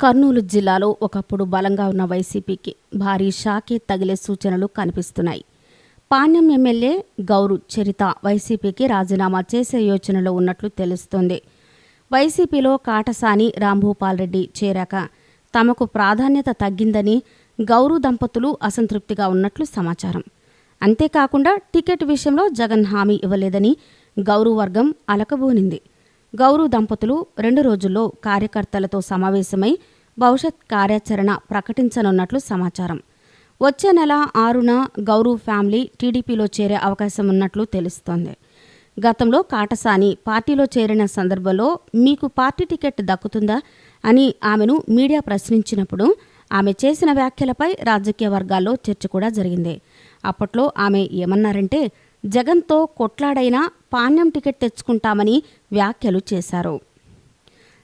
కర్నూలు జిల్లాలో ఒకప్పుడు బలంగా ఉన్న వైసీపీకి భారీ షాకే తగిలే సూచనలు కనిపిస్తున్నాయి. పాణ్యం ఎమ్మెల్యే గౌరు చరిత వైసీపీకి రాజీనామా చేసే యోచనలో ఉన్నట్లు తెలుస్తోంది. వైసీపీలో కాటసాని రాంభూపాల్ రెడ్డి చేరాక తమకు ప్రాధాన్యత తగ్గిందని గౌరు దంపతులు అసంతృప్తిగా ఉన్నట్లు సమాచారం. అంతేకాకుండా టికెట్ విషయంలో జగన్ హామీ ఇవ్వలేదని గౌరు వర్గం అలకబోనింది. గౌరు దంపతులు 2 రోజుల్లో కార్యకర్తలతో సమావేశమై భవిష్యత్ కార్యాచరణ ప్రకటించనున్నట్లు సమాచారం. వచ్చే నెల 6న గౌరు ఫ్యామిలీ టీడీపీలో చేరే అవకాశం ఉన్నట్లు తెలుస్తోంది. గతంలో కాటసాని పార్టీలో చేరిన సందర్భంలో మీకు పార్టీ టికెట్ దక్కుతుందా అని ఆమెను మీడియా ప్రశ్నించినప్పుడు ఆమె చేసిన వ్యాఖ్యలపై రాజకీయ వర్గాల్లో చర్చ కూడా జరిగింది. అప్పట్లో ఆమె ఏమన్నారంటే, జగన్తో కొట్లాడైనా పాణ్యం టికెట్ తెచ్చుకుంటామని వ్యాఖ్యలు చేశారు.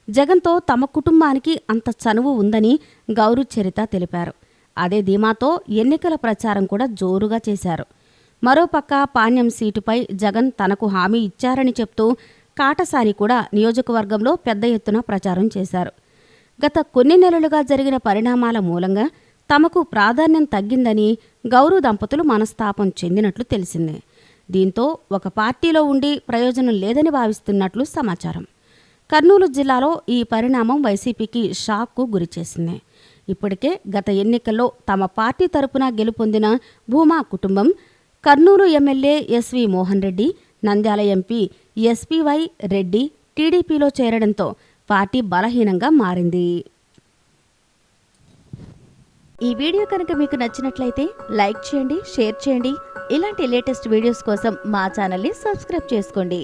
జగన్తో తమ కుటుంబానికి అంత చనువు ఉందని గౌరు చరిత తెలిపారు. అదే ధీమాతో ఎన్నికల ప్రచారం కూడా జోరుగా చేశారు. మరోపక్క పాణ్యం సీటుపై జగన్ తనకు హామీ ఇచ్చారని చెప్తూ కాటసాని కూడా నియోజకవర్గంలో పెద్ద ఎత్తున ప్రచారం చేశారు. గత కొన్ని నెలలుగా జరిగిన పరిణామాల మూలంగా తమకు ప్రాధాన్యం తగ్గిందని గౌరు దంపతులు మనస్తాపం చెందినట్లు తెలిసిందే. దీంతో ఒక పార్టీలో ఉండి ప్రయోజనం లేదని భావిస్తున్నట్లు సమాచారం. కర్నూలు జిల్లాలో ఈ పరిణామం వైసీపీకి షాక్కు గురిచేసింది. ఇప్పటికే గత ఎన్నికల్లో తమ పార్టీ తరపున గెలుపొందిన భూమా కుటుంబం Kurnool MLA SV Mohan Reddy, Nandyal MP SPY Reddy టీడీపీలో చేరడంతో పార్టీ బలహీనంగా మారింది. ఈ వీడియో కనుక మీకు నచ్చినట్లయితే లైక్ చేయండి, షేర్ చేయండి. ఇలాంటి లేటెస్ట్ వీడియోస్ కోసం మా ఛానల్ని సబ్స్క్రైబ్ చేసుకోండి.